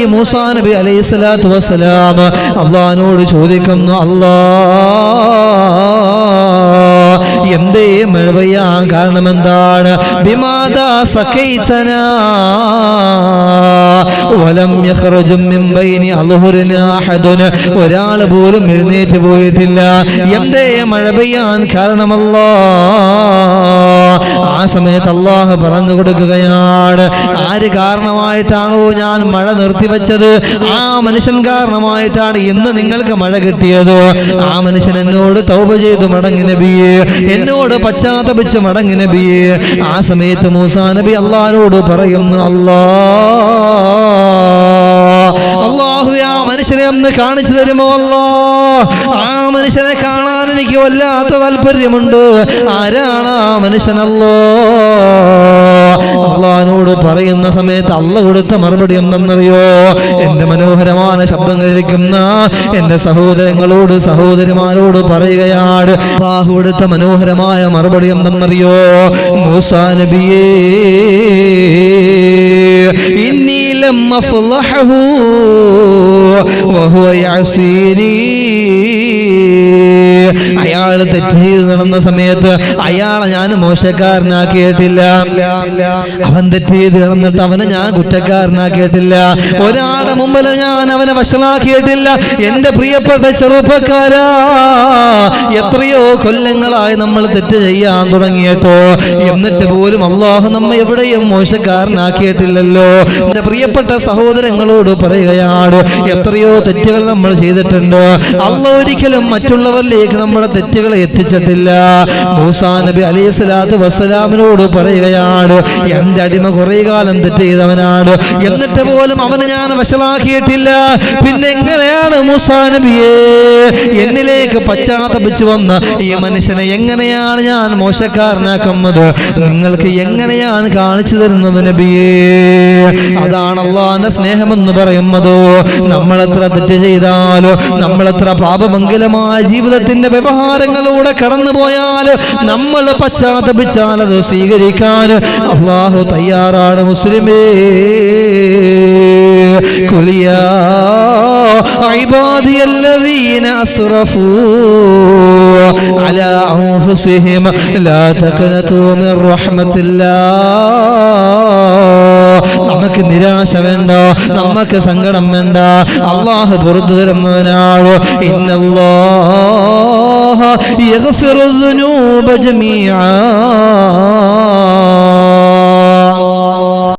മൂസാ നബി അലൈഹിസ്സലാത്തു വസ്സലാം അല്ലാഹുവോട് ചോദിക്കുന്നു, അല്ലാഹ് എന്തേ മഴ പെയ്യാൻ കാരണം എന്താണ്? ബിമാദാ സഖൈതനാ വലം യഖ്റുജു മിൻ ബൈനി അൽഹുരിനാ അഹദുൻ, ഒരാൾ പോലും എഴുന്നേറ്റ് പോയിട്ടില്ല. എന്തേ മഴ പെയ്യാൻ കാരണമല്ലാഹ്? ആ സമയത്ത് അല്ലാഹു പറഞ്ഞു കൊടുക്കുകയാണ്, ആര് കാരണമായിട്ടാണോ ഞാൻ മഴ നിർത്തിവെച്ചത്, ആ മനുഷ്യൻ കാരണമായിട്ടാണ് ഇന്ന് നിങ്ങൾക്ക് മഴ കിട്ടിയത്. ആ മനുഷ്യൻ എന്നോട് തൗബ ചെയ്തു മടങ്ങി നബിയേ, എന്നോട് പശ്ചാത്തപിച്ച് മടങ്ങി നബിയേ. ആ സമയത്ത് മൂസാ നബി അല്ലാഹുവോട് പറയുന്നു, അല്ലാഹു ആ മനുഷ്യനെ ഒന്ന് കാണിച്ചു തരുമോ അല്ലാഹ്? ആ മനുഷ്യനെ കാണാൻ എനിക്ക് വല്ലാത്ത താല്പര്യമുണ്ട്. ആരാണ് ആ മനുഷ്യൻ? അല്ലാഹുവോട് പറയുന്ന സമയത്ത് അല്ലാഹു കൊടുത്ത മറുപടി എന്തെന്നറിയോ? എന്റെ മനോഹരമായ ശബ്ദം കേൾക്കുന്ന എന്റെ സഹോദരങ്ങളോട് സഹോദരിമാരോട് പറയുകയാണ്, അല്ലാഹു കൊടുത്ത മനോഹരമായ മറുപടി എന്തെന്നറിയോ? മൂസാ നബിയേ, ഇന്നി ലം അഫ്ളഹു വഹുവ യഅസീനി. അയാൾ തെറ്റ് ചെയ്ത് നടന്ന സമയത്ത് അയാളെ ഞാൻ മോശക്കാരനാക്കിയിട്ടില്ല. അവൻ തെറ്റ് ചെയ്ത് നടന്നിട്ട് അവനെ ഞാൻ കുറ്റക്കാരനാക്കിയിട്ടില്ല. ഒരാളുടെ മുമ്പിൽ ഞാൻ അവനെ വഷളാക്കിയിട്ടില്ല. എന്റെ പ്രിയപ്പെട്ട ചെറുപ്പക്കാരാ, എത്രയോ കൊല്ലങ്ങളായി നമ്മൾ തെറ്റ് ചെയ്യാൻ തുടങ്ങിയിട്ടോ, എന്നിട്ട് പോലും അല്ലാഹു നമ്മെ എവിടെയും മോശക്കാരനാക്കിയിട്ടില്ലല്ലോ. എന്റെ പ്രിയപ്പെട്ട സഹോദരങ്ങളോട് പറയുകയാണ്, എത്രയോ തെറ്റുകൾ നമ്മൾ ചെയ്തിട്ടുണ്ട്. അല്ലാഹു ഒരിക്കലും മറ്റുള്ളവരിലേക്ക് നമ്മുടെ തെറ്റുകളെ എത്തിച്ചിട്ടില്ല. മൂസാ നബി അലൈഹിസ്സലാത്തു വസ്സലാമിനോട് പറയുകയാണ്, എന്റെ അടിമ കുറെ കാലം തെറ്റ് ചെയ്തവനാണ്, എന്നിട്ട് പോലും അവനെ ഞാൻ വഷളാക്കിയിട്ടില്ല. പിന്നെ എങ്ങനെയാണ് മൂസാ നബിയെ എന്നിലേക്ക് പശ്ചാത്തപിച്ചു വന്ന ഈ മനുഷ്യനെ എങ്ങനെയാണ് ഞാൻ മോശക്കാരനാക്കുന്നത്? നിങ്ങൾക്ക് എങ്ങനെയാണ് കാണിച്ചു തരുന്നത് നബിയേ? അതാണ് അല്ലാഹുവിന്റെ സ്നേഹമെന്ന് പറയുന്നത്. നമ്മളെത്ര തെറ്റ് ചെയ്താലോ, നമ്മളെത്ര പാപമംഗലമായ ജീവിതത്തിന്റെ വ്യവഹാരങ്ങളിലൂടെ കടന്നുപോയാൽ, നമ്മൾ പശ്ചാത്തപിച്ചാൽ അത് സ്വീകരിക്കാൻ അല്ലാഹു തയ്യാറാണ്. മുസ്ലിമേ, ഖുൽ യാ ഇബാദിയല്ലദീന അസ്റഫൂ അലാ അൻഫുസിഹിം ലാ തഖ്നതൂ മിർ റഹ്മത്തില്ലാഹ്. നമുക്ക് നിരാശ വേണ്ട, നമുക്ക് സങ്കടം വേണ്ട. അല്ലാഹു പുറത്തു തരുന്നവനാണ്. ഇന്നല്ലാഹ യഗ്ഫിറു ദുനൂബ ജമീഅ